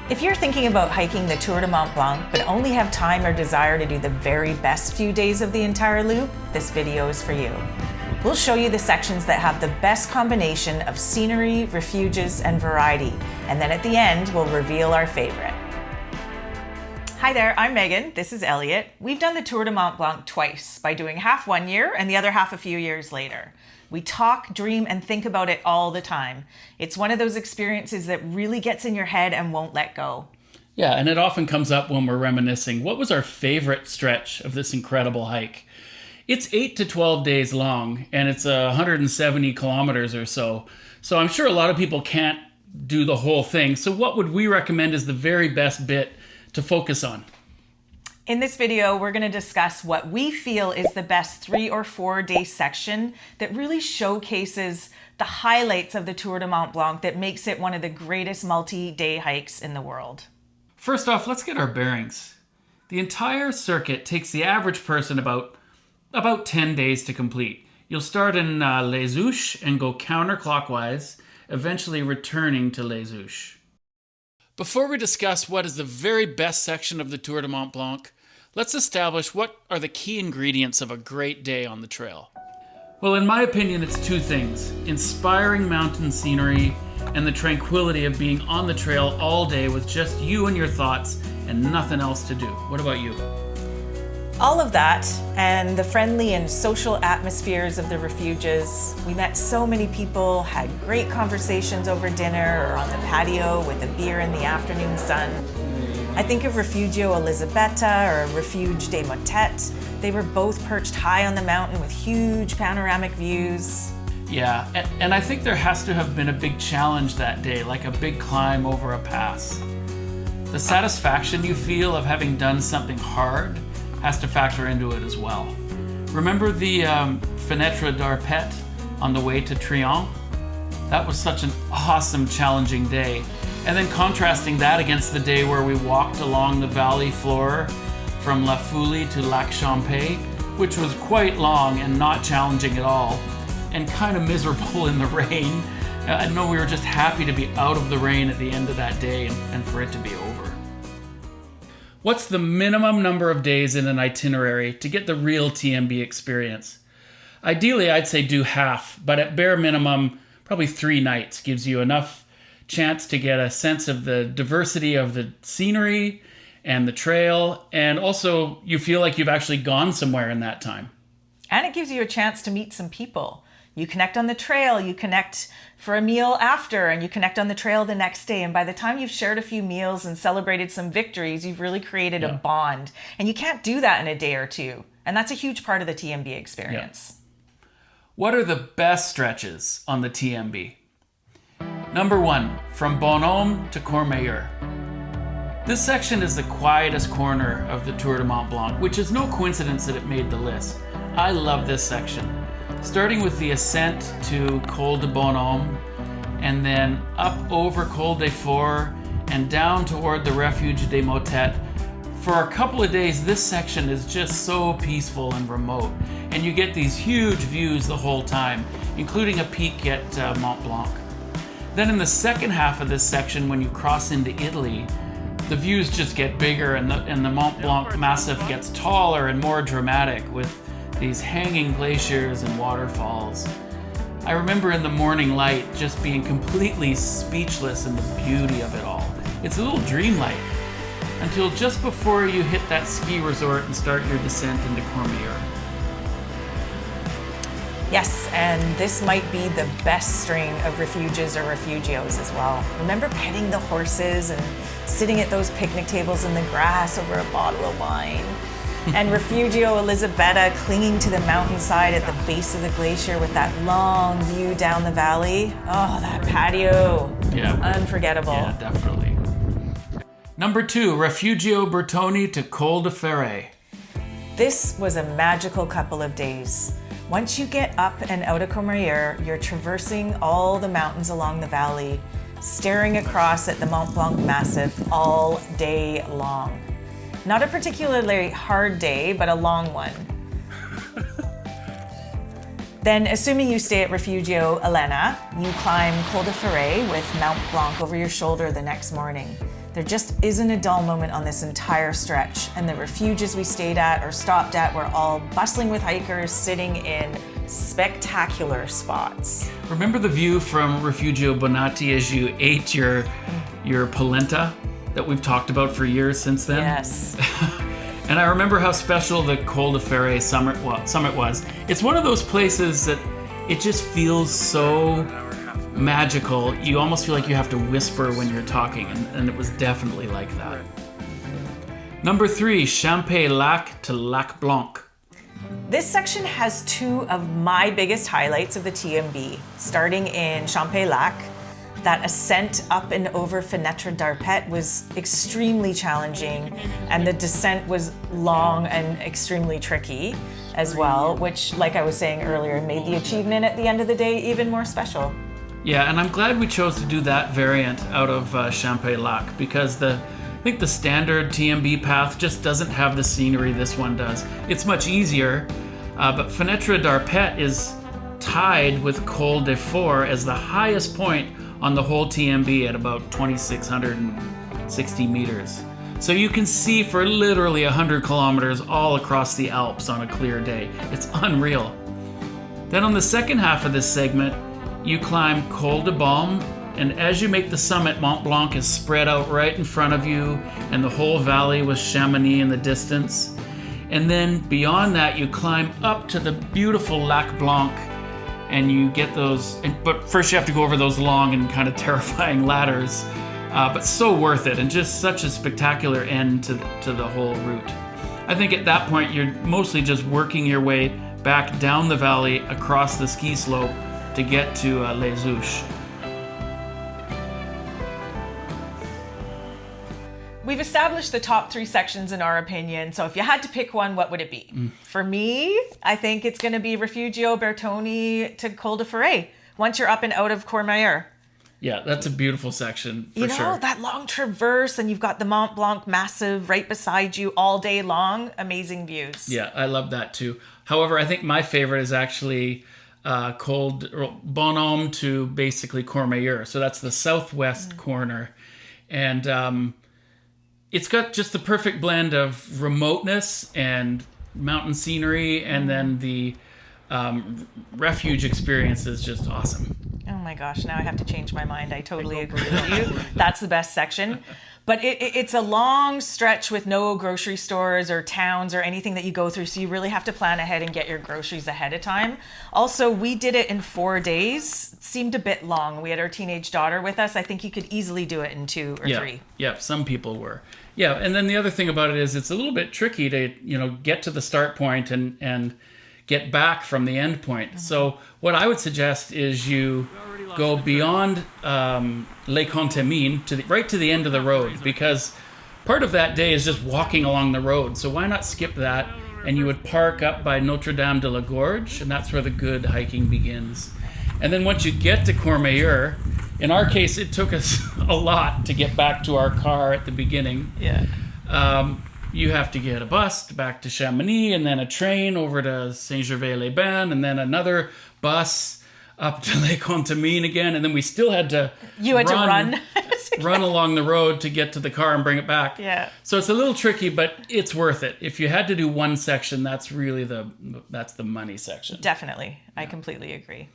If you're thinking about hiking the Tour du Mont Blanc, but only have time or desire to do the very best few days of the entire loop, this video is for you. We'll show you the sections that have the best combination of scenery, refuges, and variety. And then at the end, we'll reveal our favorite. Hi there, I'm Megan, this is Elliot. We've done the Tour du Mont Blanc twice, by doing half one year and the other half a few years later. We talk, dream, and think about it all the time. It's one of those experiences that really gets in your head and won't let go. Yeah, and it often comes up when we're reminiscing. What was our favorite stretch of this incredible hike? It's 8 to 12 days long, and it's 170 kilometers or so. So I'm sure a lot of people can't do the whole thing. So what would we recommend is the very best bit to focus on? In this video, we're going to discuss what we feel is the best 3 or 4 day section that really showcases the highlights of the Tour du Mont Blanc that makes it one of the greatest multi-day hikes in the world. First off, let's get our bearings. The entire circuit takes the average person about 10 days to complete. You'll start in Les Houches and go counterclockwise, eventually returning to Les Houches. Before we discuss what is the very best section of the Tour du Mont Blanc, let's establish what are the key ingredients of a great day on the trail. Well, in my opinion, it's 2 things: inspiring mountain scenery and the tranquility of being on the trail all day with just you and your thoughts and nothing else to do. What about you? All of that, and the friendly and social atmospheres of the refuges. We met so many people, had great conversations over dinner or on the patio with a beer in the afternoon sun. I think of Refugio Elisabetta or Refuge des Motets. They were both perched high on the mountain with huge panoramic views. Yeah, and I think there has to have been a big challenge that day, like a big climb over a pass. The satisfaction you feel of having done something hard has to factor into it as well. Remember the Fenêtre d'Arpet on the way to Trient? That was such an awesome, challenging day. And then contrasting that against the day where we walked along the valley floor from La Fouille to Lac Champay, which was quite long and not challenging at all, and kind of miserable in the rain. I know we were just happy to be out of the rain at the end of that day and for it to be over. What's the minimum number of days in an itinerary to get the real TMB experience? Ideally, I'd say do half, but at bare minimum, probably 3 nights gives you enough chance to get a sense of the diversity of the scenery and the trail, and also you feel like you've actually gone somewhere in that time. And it gives you a chance to meet some people. You connect on the trail, you connect for a meal after, and you connect on the trail the next day. And by the time you've shared a few meals and celebrated some victories, you've really created a bond. And you can't do that in a day or 2. And that's a huge part of the TMB experience. Yeah. What are the best stretches on the TMB? Number 1, from Bonhomme to Courmayeur. This section is the quietest corner of the Tour du Mont Blanc, which is no coincidence that it made the list. I love this section. Starting with the ascent to Col de Bonhomme, and then up over Col des Forts and down toward the Refuge des Motets. For a couple of days, this section is just so peaceful and remote, and you get these huge views the whole time, including a peek at Mont Blanc. Then in the second half of this section, when you cross into Italy, the views just get bigger and the Mont Blanc Massif gets taller and more dramatic with these hanging glaciers and waterfalls. I remember in the morning light just being completely speechless in the beauty of it all. It's a little dreamlike until just before you hit that ski resort and start your descent into Courmayeur. Yes, and this might be the best string of refuges or refugios as well. Remember petting the horses and sitting at those picnic tables in the grass over a bottle of wine? And Refugio Elisabetta clinging to the mountainside at the base of the glacier with that long view down the valley. Oh, that patio. Yeah. It's unforgettable. Yeah, definitely. Number 2, Refugio Bertoni to Col de Ferret. This was a magical couple of days. Once you get up and out of Courmayeur, you're traversing all the mountains along the valley, staring across at the Mont Blanc Massif all day long. Not a particularly hard day, but a long one. Then, assuming you stay at Refugio Elena, you climb Col de Ferret with Mont Blanc over your shoulder the next morning. There just isn't a dull moment on this entire stretch, and the refuges we stayed at or stopped at were all bustling with hikers sitting in spectacular spots. Remember the view from Refugio Bonatti as you ate your polenta that we've talked about for years since then? Yes. And I remember how special the Col de Ferret summit was. It's one of those places that it just feels so magical. You almost feel like you have to whisper when you're talking, and it was definitely like that. Number 3, Champay-Lac to Lac Blanc. This section has 2 of my biggest highlights of the TMB, starting in Champay-Lac. That ascent up and over Fenêtre d'Arpet was extremely challenging, and the descent was long and extremely tricky as well, which, like I was saying earlier, made the achievement at the end of the day even more special. Yeah, and I'm glad we chose to do that variant out of Champay-Lac, because I think the standard TMB path just doesn't have the scenery this one does. It's much easier, but Fenêtre d'Arpet is tied with Col de Fort as the highest point on the whole TMB at about 2,660 meters. So you can see for literally 100 kilometers all across the Alps on a clear day. It's unreal. Then on the second half of this segment, you climb Col de Baume, and as you make the summit, Mont Blanc is spread out right in front of you, and the whole valley with Chamonix in the distance. And then beyond that, you climb up to the beautiful Lac Blanc, and you get those, but first you have to go over those long and kind of terrifying ladders, but so worth it, and just such a spectacular end to the whole route. I think at that point you're mostly just working your way back down the valley across the ski slope to get to Les Ouches. We've established the top 3 sections in our opinion, so if you had to pick one, what would it be? For me, I think it's going to be Refugio Bertoni to Col de Ferret, once you're up and out of Courmayeur. Yeah, that's a beautiful section for sure. You know, that long traverse, and you've got the Mont Blanc massive right beside you all day long. Amazing views. Yeah, I love that too. However, I think my favorite is actually Bonhomme to basically Courmayeur. So that's the southwest corner. And it's got just the perfect blend of remoteness and mountain scenery, and then the refuge experience is just awesome. Oh my gosh, now I have to change my mind. I totally agree with you. That's the best section. But it's a long stretch with no grocery stores or towns or anything that you go through, so you really have to plan ahead and get your groceries ahead of time. Also, we did it in 4 days. It seemed a bit long. We had our teenage daughter with us. I think you could easily do it in 2 or 3. Yeah, some people were. Yeah, and then the other thing about it is it's a little bit tricky to, get to the start point and get back from the end point. Mm-hmm. So what I would suggest is you go beyond Les Contamines right to the end of the road, because part of that day is just walking along the road. So why not skip that? And you would park up by Notre Dame de la Gorge, and that's where the good hiking begins. And then once you get to Courmayeur, in our case, it took us a lot to get back to our car at the beginning. Yeah. You have to get a bus back to Chamonix, and then a train over to Saint-Gervais-les-Bains, and then another bus up to Les Contamines again, and then we still had to run along the road to get to the car and bring it back. Yeah. So it's a little tricky, but it's worth it. If you had to do one section, that's really that's the money section. Definitely. Yeah. I completely agree.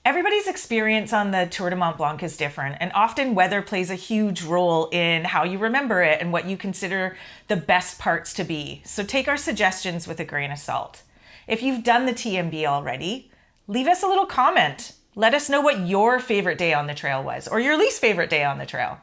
Everybody's experience on the Tour du Mont Blanc is different, and often weather plays a huge role in how you remember it and what you consider the best parts to be. So take our suggestions with a grain of salt. If you've done the TMB already, leave us a little comment. Let us know what your favorite day on the trail was, or your least favorite day on the trail.